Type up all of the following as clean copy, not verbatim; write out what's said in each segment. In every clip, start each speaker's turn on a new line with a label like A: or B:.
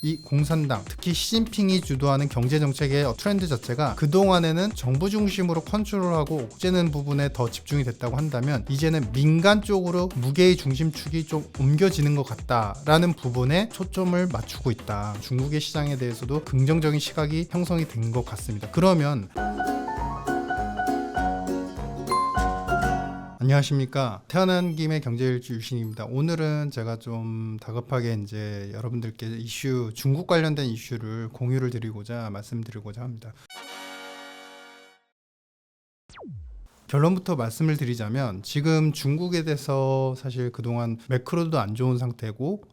A: 이 공산당, 특히 시진핑이 주도하는 경제정책의 트렌드 자체가 그동안에는 정부 중심으로 컨트롤하고 옥죄는 부분에 더 집중이 됐다고 한다면, 이제는 민간 쪽으로 무게의 중심축이 좀 옮겨지는 것 같다라는 부분에 초점을 맞추고 있다. 중국의 시장에 대해서도 긍정적인 시각이 형성이 된 것 같습니다. 그러면 안녕하십니까. 태어난 김에 경제일주 유신입니다. 오늘은 제가 좀 다급하게 이제 여러분들께 중국 관련된 이슈를 공유를 드리고자 말씀드리고자 합니다. 결론부터 말씀을 드리자면, 지금 중국에 대해서 사실 그동안 매크로도 안 좋은 상태고,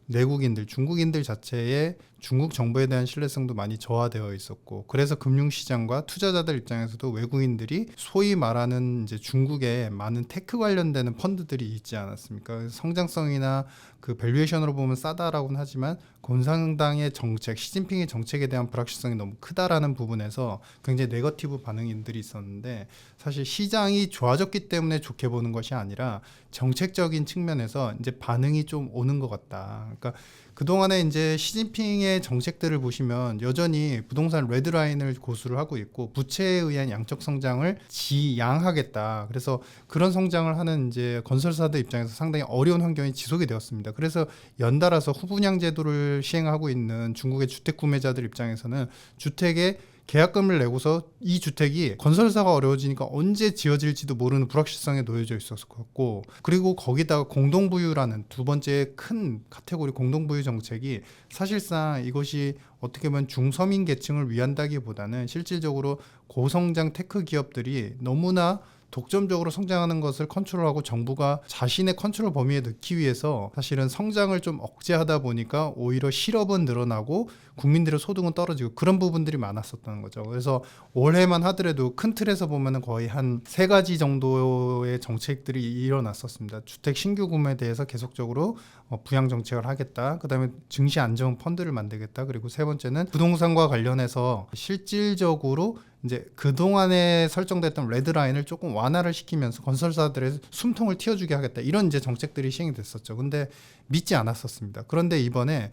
A: 중국인들 자체의 중국 정부에 대한 신뢰성도 많이 저하되어 있었고, 그래서 금융시장과 투자자들 입장에서도 외국인들이 소위 말하는 이제 중국에 많은 테크 관련되는 펀드들이 있지 않았습니까? 성장성이나 그 밸류에이션으로 보면 싸다라고는 하지만 공산당의 정책, 시진핑의 정책에 대한 불확실성이 너무 크다라는 부분에서 굉장히 네거티브 반응들이 있었는데, 사실 시장이 좋아졌기 때문에 좋게 보는 것이 아니라 정책적인 측면에서 이제 반응이 좀 오는 것 같다. 그러니까 그동안에 이제 시진핑의 정책들을 보시면 여전히 부동산 레드라인을 고수를 하고 있고, 부채에 의한 양적 성장을 지양하겠다. 그래서 그런 성장을 하는 이제 건설사들 입장에서 상당히 어려운 환경이 지속이 되었습니다. 그래서 연달아서 후분양 제도를 시행하고 있는 중국의 주택 구매자들 입장에서는 주택에 계약금을 내고서 이 주택이 건설사가 어려워지니까 언제 지어질지도 모르는 불확실성에 놓여져 있었고, 그리고 거기다가 공동부유라는 두 번째 큰 카테고리 공동부유 정책이 사실상 이것이 어떻게 보면 중서민 계층을 위한다기보다는 실질적으로 고성장 테크 기업들이 너무나 독점적으로 성장하는 것을 컨트롤하고 정부가 자신의 컨트롤 범위에 넣기 위해서 사실은 성장을 좀 억제하다 보니까 오히려 실업은 늘어나고 국민들의 소득은 떨어지고, 그런 부분들이 많았었다는 거죠. 그래서 올해만 하더라도 큰 틀에서 보면 거의 한 3가지 정도의 정책들이 일어났었습니다. 주택 신규 구매에 대해서 계속적으로 부양 정책을 하겠다. 그다음에 증시 안정 펀드를 만들겠다. 그리고 세 번째는 부동산과 관련해서 실질적으로 이제 그동안에 설정됐던 레드라인을 조금 완화를 시키면서 건설사들의 숨통을 틔워주게 하겠다. 이런 이제 정책들이 시행이 됐었죠. 근데 믿지 않았었습니다. 그런데 이번에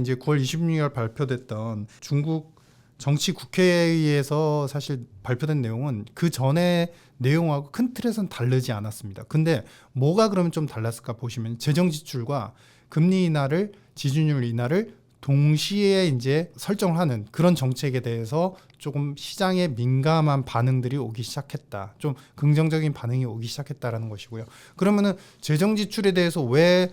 A: 이제 9월 26일 발표됐던 중국 정치 국회의회에서 사실 발표된 내용은 그 전에 내용하고 큰 틀에서는 다르지 않았습니다. 근데 뭐가 그러면 좀 달랐을까 보시면, 재정 지출과 금리 인하를, 지준율 인하를 동시에 이제 설정을 하는 그런 정책에 대해서 조금 시장에 민감한 반응들이 오기 시작했다. 좀 긍정적인 반응이 오기 시작했다라는 것이고요. 그러면은 재정 지출에 대해서 왜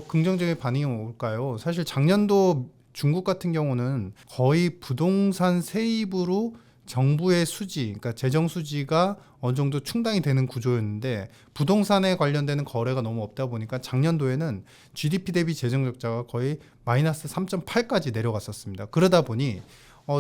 A: 긍정적인 반응이 올까요? 사실 작년도 중국 같은 경우는 거의 부동산 세입으로 정부의 수지, 그러니까 재정 수지가 어느 정도 충당이 되는 구조였는데, 부동산에 관련되는 거래가 너무 없다 보니까 작년도에는 GDP 대비 재정 적자가 거의 마이너스 3.8까지 내려갔었습니다. 그러다 보니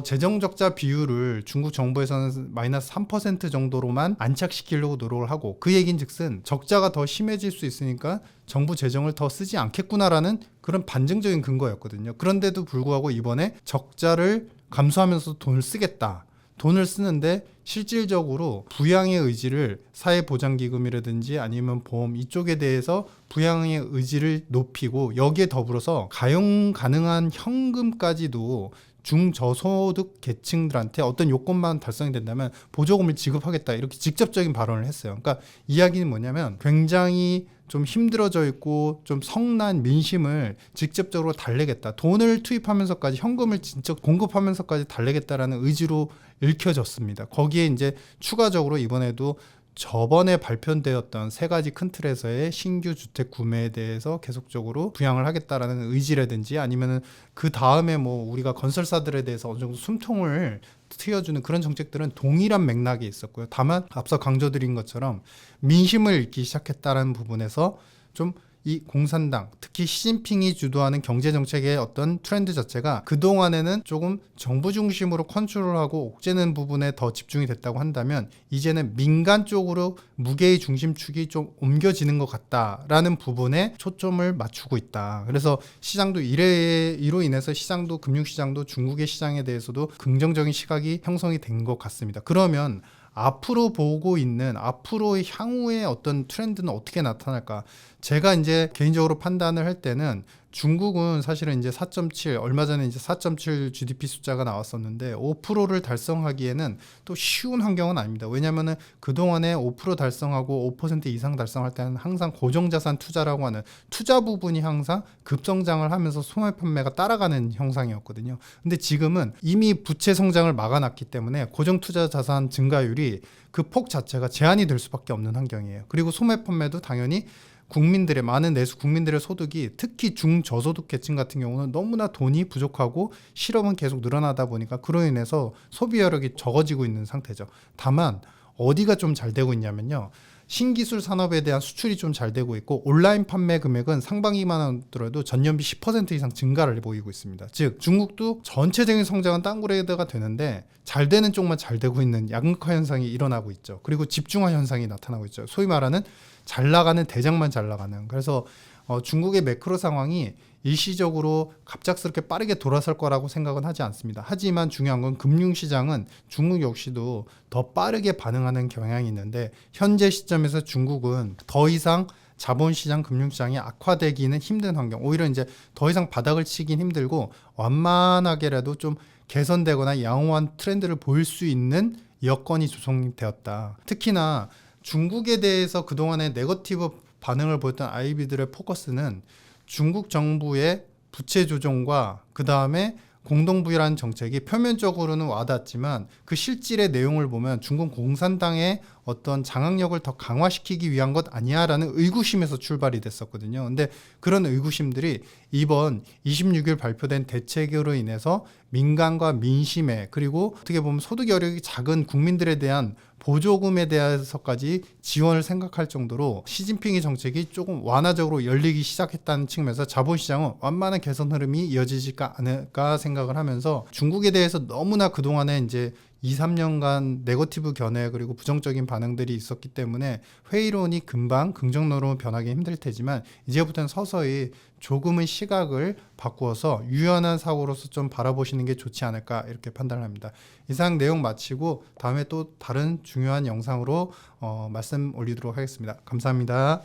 A: 재정 적자 비율을 중국 정부에서는 마이너스 3% 정도로만 안착시키려고 노력을 하고, 그 얘긴즉슨 적자가 더 심해질 수 있으니까 정부 재정을 더 쓰지 않겠구나라는 그런 반증적인 근거였거든요. 그런데도 불구하고 이번에 적자를 감수하면서 돈을 쓰겠다. 돈을 쓰는데 실질적으로 부양의 의지를, 사회보장기금이라든지 아니면 보험 이쪽에 대해서 부양의 의지를 높이고, 여기에 더불어서 가용 가능한 현금까지도 중저소득 계층들한테 어떤 요건만 달성이 된다면 보조금을 지급하겠다, 이렇게 직접적인 발언을 했어요. 그러니까 이야기는 뭐냐면, 굉장히 좀 힘들어져 있고 좀 성난 민심을 직접적으로 달래겠다, 돈을 투입하면서까지 현금을 진짜 공급하면서까지 달래겠다라는 의지로 읽혀졌습니다. 거기에 이제 추가적으로 이번에도 저번에 발표되었던 3가지 큰 틀에서의 신규 주택 구매에 대해서 계속적으로 부양을 하겠다라는 의지라든지, 아니면은 그 다음에 뭐 우리가 건설사들에 대해서 어느 정도 숨통을 트여주는 그런 정책들은 동일한 맥락이 있었고요. 다만 앞서 강조드린 것처럼 민심을 읽기 시작했다는 부분에서 좀 이 공산당, 특히 시진핑이 주도하는 경제정책의 어떤 트렌드 자체가 그동안에는 조금 정부 중심으로 컨트롤하고 옥죄는 부분에 더 집중이 됐다고 한다면, 이제는 민간 쪽으로 무게의 중심축이 좀 옮겨지는 것 같다라는 부분에 초점을 맞추고 있다. 그래서 시장도 이로 인해서 시장도, 금융시장도 중국의 시장에 대해서도 긍정적인 시각이 형성이 된 것 같습니다. 그러면 앞으로 보고 있는 앞으로의 향후의 어떤 트렌드는 어떻게 나타날까? 제가 이제 개인적으로 판단을 할 때는 중국은 사실은 이제 4.7 얼마 전에 이제 4.7 GDP 숫자가 나왔었는데 5%를 달성하기에는 또 쉬운 환경은 아닙니다. 왜냐하면은 그동안에 5% 달성하고 5% 이상 달성할 때는 항상 고정자산 투자라고 하는 투자 부분이 항상 급성장을 하면서 소매 판매가 따라가는 형상이었거든요. 근데 지금은 이미 부채 성장을 막아놨기 때문에 고정 투자 자산 증가율이 그 폭 자체가 제한이 될 수밖에 없는 환경이에요. 그리고 소매 판매도 당연히 국민들의 많은 내수 국민들의 소득이 특히 중저소득 계층 같은 경우는 너무나 돈이 부족하고 실업은 계속 늘어나다 보니까 그로 인해서 소비 여력이 적어지고 있는 상태죠. 다만 어디가 좀 잘 되고 있냐면요. 신기술 산업에 대한 수출이 좀 잘 되고 있고 온라인 판매 금액은 상반기만 하더라도 전년비 10% 이상 증가를 보이고 있습니다. 즉 중국도 전체적인 성장은 다운그레이드가 되는데 잘 되는 쪽만 잘 되고 있는 양극화 현상이 일어나고 있죠. 그리고 집중화 현상이 나타나고 있죠. 소위 말하는 잘 나가는 대장만 잘 나가는. 그래서 중국의 매크로 상황이 일시적으로 갑작스럽게 빠르게 돌아설 거라고 생각은 하지 않습니다. 하지만 중요한 건 금융시장은 중국 역시도 더 빠르게 반응하는 경향이 있는데 현재 시점에서 중국은 더 이상 자본시장, 금융시장이 악화되기는 힘든 환경. 오히려 이제 더 이상 바닥을 치긴 힘들고 완만하게라도 좀 개선되거나 양호한 트렌드를 보일 수 있는 여건이 조성되었다. 특히나 중국에 대해서 그동안에 네거티브 반응을 보였던 IB들의 포커스는 중국 정부의 부채 조정과 그 다음에 공동부유라는 정책이 표면적으로는 와닿지만 그 실질의 내용을 보면 중국 공산당의 어떤 장악력을 더 강화시키기 위한 것 아니야라는 의구심에서 출발이 됐었거든요. 근데 그런 의구심들이 이번 26일 발표된 대책으로 인해서 민간과 민심에 그리고 어떻게 보면 소득 여력이 작은 국민들에 대한 보조금에 대해서까지 지원을 생각할 정도로 시진핑의 정책이 조금 완화적으로 열리기 시작했다는 측면에서 자본시장은 완만한 개선 흐름이 이어지지 않을까 생각을 하면서 중국에 대해서 너무나 그동안에 이제 2, 3년간 네거티브 견해 그리고 부정적인 반응들이 있었기 때문에 회의론이 금방 긍정론으로 변하기 힘들 테지만 이제부터는 서서히 조금의 시각을 바꾸어서 유연한 사고로서 좀 바라보시는 게 좋지 않을까 이렇게 판단을 합니다. 이상 내용 마치고 다음에 또 다른 중요한 영상으로 말씀 올리도록 하겠습니다. 감사합니다.